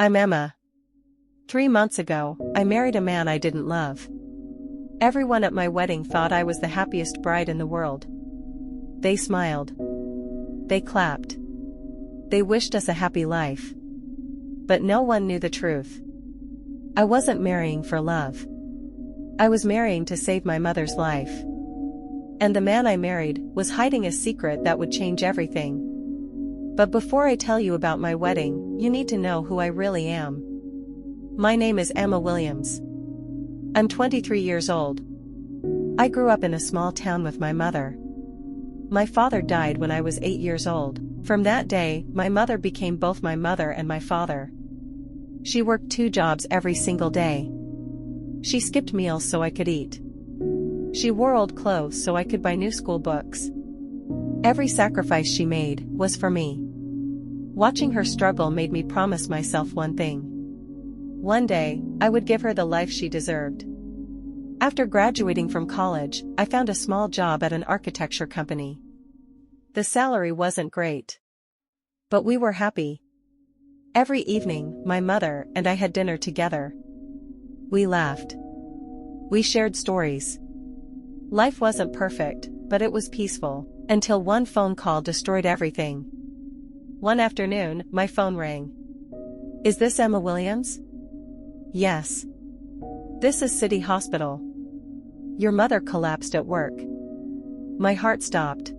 I'm Emma. 3 months ago, I married a man I didn't love. Everyone at my wedding thought I was the happiest bride in the world. They smiled. They clapped. They wished us a happy life. But no one knew the truth. I wasn't marrying for love. I was marrying to save my mother's life. And the man I married was hiding a secret that would change everything. But before I tell you about my wedding, you need to know who I really am. My name is Emma Williams. I'm 23 years old. I grew up in a small town with my mother. My father died when I was 8 years old. From that day, my mother became both my mother and my father. She worked 2 jobs every single day. She skipped meals so I could eat. She wore old clothes so I could buy new school books. Every sacrifice she made was for me. Watching her struggle made me promise myself one thing. One day, I would give her the life she deserved. After graduating from college, I found a small job at an architecture company. The salary wasn't great. But we were happy. Every evening, my mother and I had dinner together. We laughed. We shared stories. Life wasn't perfect, but it was peaceful, until one phone call destroyed everything. One afternoon, my phone rang. Is this Emma Williams? Yes. This is City Hospital. Your mother collapsed at work. My heart stopped.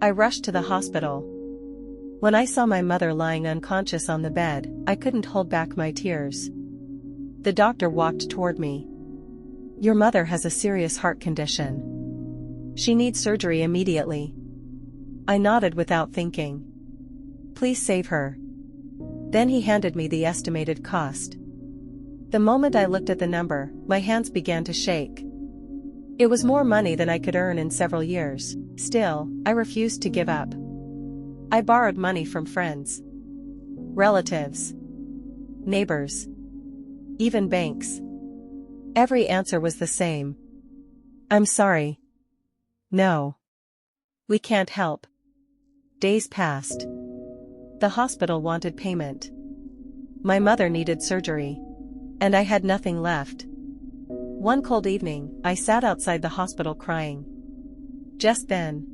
I rushed to the hospital. When I saw my mother lying unconscious on the bed, I couldn't hold back my tears. The doctor walked toward me. Your mother has a serious heart condition. She needs surgery immediately. I nodded without thinking. Please save her. Then he handed me the estimated cost. The moment I looked at the number, my hands began to shake. It was more money than I could earn in several years. Still, I refused to give up. I borrowed money from friends, relatives, neighbors, even banks. Every answer was the same. I'm sorry. No. We can't help. Days passed. The hospital wanted payment. My mother needed surgery. And I had nothing left. One cold evening, I sat outside the hospital crying. Just then,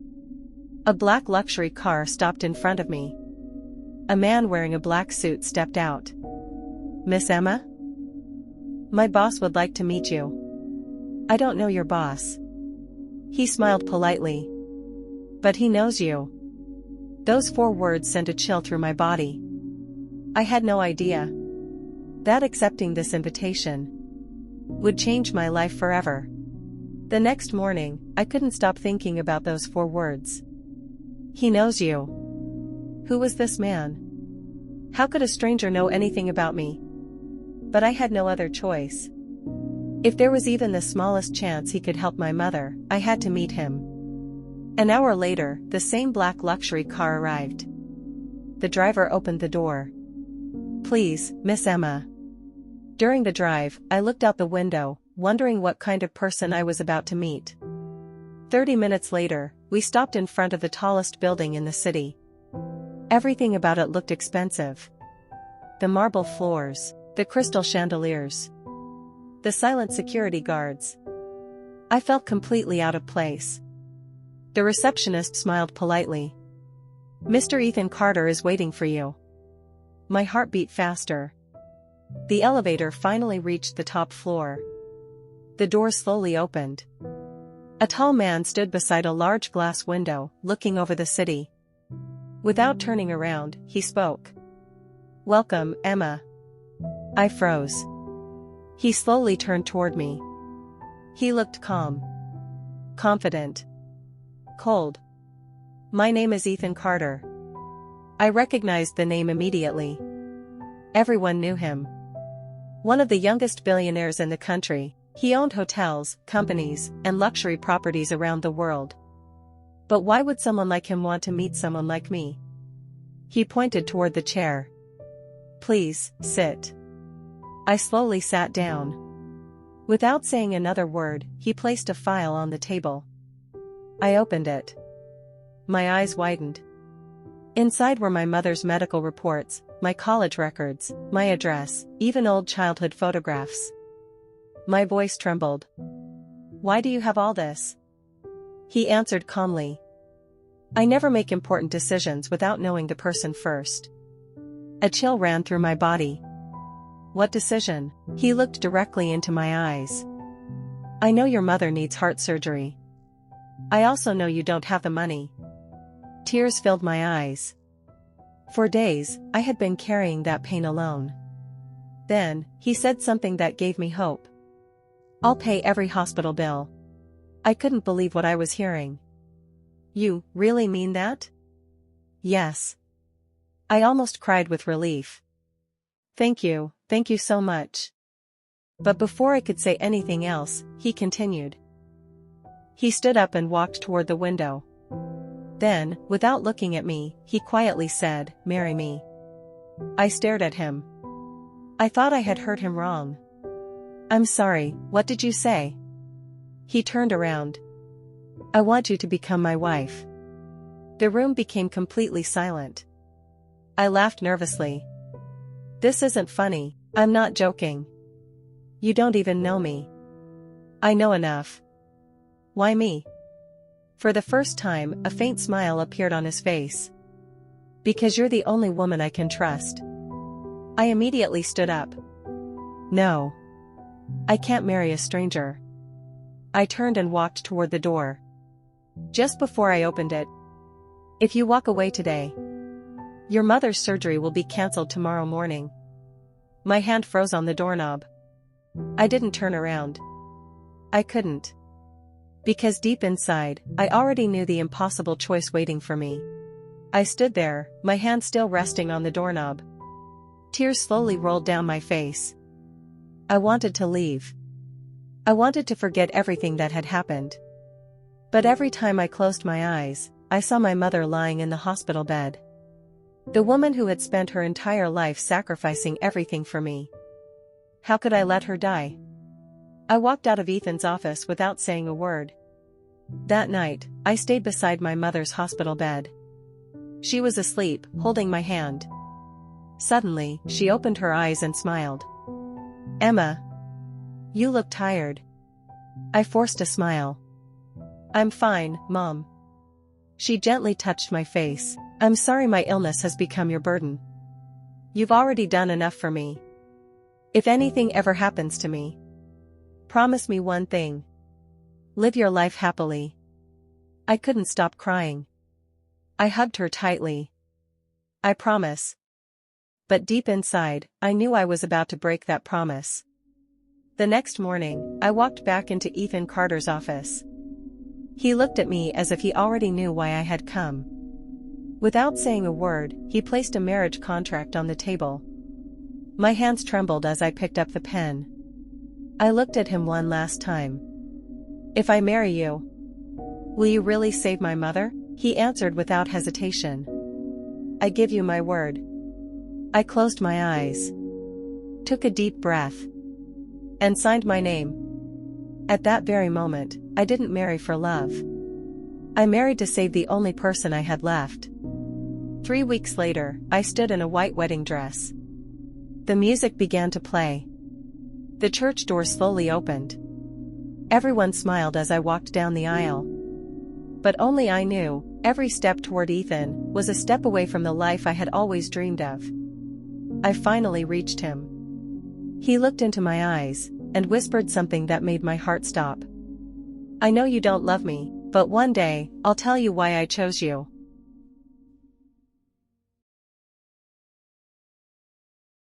a black luxury car stopped in front of me. A man wearing a black suit stepped out. Miss Emma? My boss would like to meet you. I don't know your boss. He smiled politely. But he knows you. Those 4 words sent a chill through my body. I had no idea that accepting this invitation would change my life forever. The next morning, I couldn't stop thinking about those 4 words. He knows you. Who was this man? How could a stranger know anything about me? But I had no other choice. If there was even the smallest chance he could help my mother, I had to meet him. An hour later, the same black luxury car arrived. The driver opened the door. Please, Miss Emma. During the drive, I looked out the window, wondering what kind of person I was about to meet. 30 minutes later, we stopped in front of the tallest building in the city. Everything about it looked expensive. The marble floors, the crystal chandeliers, the silent security guards. I felt completely out of place. The receptionist smiled politely. Mr. Ethan Carter is waiting for you. My heart beat faster. The elevator finally reached the top floor. The door slowly opened. A tall man stood beside a large glass window, looking over the city. Without turning around, he spoke. Welcome, Emma. I froze. He slowly turned toward me. He looked calm, confident, cold. My name is Ethan Carter. I recognized the name immediately. Everyone knew him. One of the youngest billionaires in the country, he owned hotels, companies, and luxury properties around the world. But why would someone like him want to meet someone like me? He pointed toward the chair. Please, sit. I slowly sat down. Without saying another word, he placed a file on the table. I opened it. My eyes widened. Inside were my mother's medical reports, my college records, my address, even old childhood photographs. My voice trembled. "Why do you have all this?" He answered calmly. "I never make important decisions without knowing the person first." A chill ran through my body. "What decision?" He looked directly into my eyes. "I know your mother needs heart surgery. I also know you don't have the money." Tears filled my eyes. For days, I had been carrying that pain alone. Then, he said something that gave me hope. "I'll pay every hospital bill." I couldn't believe what I was hearing. "You really mean that?" "Yes." I almost cried with relief. Thank you so much." But before I could say anything else, he continued. He stood up and walked toward the window. Then, without looking at me, he quietly said, "Marry me." I stared at him. I thought I had heard him wrong. "I'm sorry, what did you say?" He turned around. "I want you to become my wife." The room became completely silent. I laughed nervously. "This isn't funny, I'm not joking. You don't even know me." "I know enough." "Why me?" For the first time, a faint smile appeared on his face. "Because you're the only woman I can trust." I immediately stood up. "No. I can't marry a stranger." I turned and walked toward the door. Just before I opened it, "If you walk away today, your mother's surgery will be cancelled tomorrow morning." My hand froze on the doorknob. I didn't turn around. I couldn't. Because deep inside, I already knew the impossible choice waiting for me. I stood there, my hand still resting on the doorknob. Tears slowly rolled down my face. I wanted to leave. I wanted to forget everything that had happened. But every time I closed my eyes, I saw my mother lying in the hospital bed. The woman who had spent her entire life sacrificing everything for me. How could I let her die? I walked out of Ethan's office without saying a word. That night, I stayed beside my mother's hospital bed. She was asleep, holding my hand. Suddenly, she opened her eyes and smiled. "Emma, you look tired." I forced a smile. "I'm fine, Mom." She gently touched my face. "I'm sorry my illness has become your burden. You've already done enough for me. If anything ever happens to me, promise me one thing. Live your life happily." I couldn't stop crying. I hugged her tightly. "I promise." But deep inside, I knew I was about to break that promise. The next morning, I walked back into Ethan Carter's office. He looked at me as if he already knew why I had come. Without saying a word, he placed a marriage contract on the table. My hands trembled as I picked up the pen. I looked at him one last time. "If I marry you, will you really save my mother?" He answered without hesitation. "I give you my word." I closed my eyes, took a deep breath, and signed my name. At that very moment, I didn't marry for love. I married to save the only person I had left. 3 weeks later, I stood in a white wedding dress. The music began to play. The church door slowly opened. Everyone smiled as I walked down the aisle. But only I knew, every step toward Ethan was a step away from the life I had always dreamed of. I finally reached him. He looked into my eyes, and whispered something that made my heart stop. "I know you don't love me, but one day, I'll tell you why I chose you."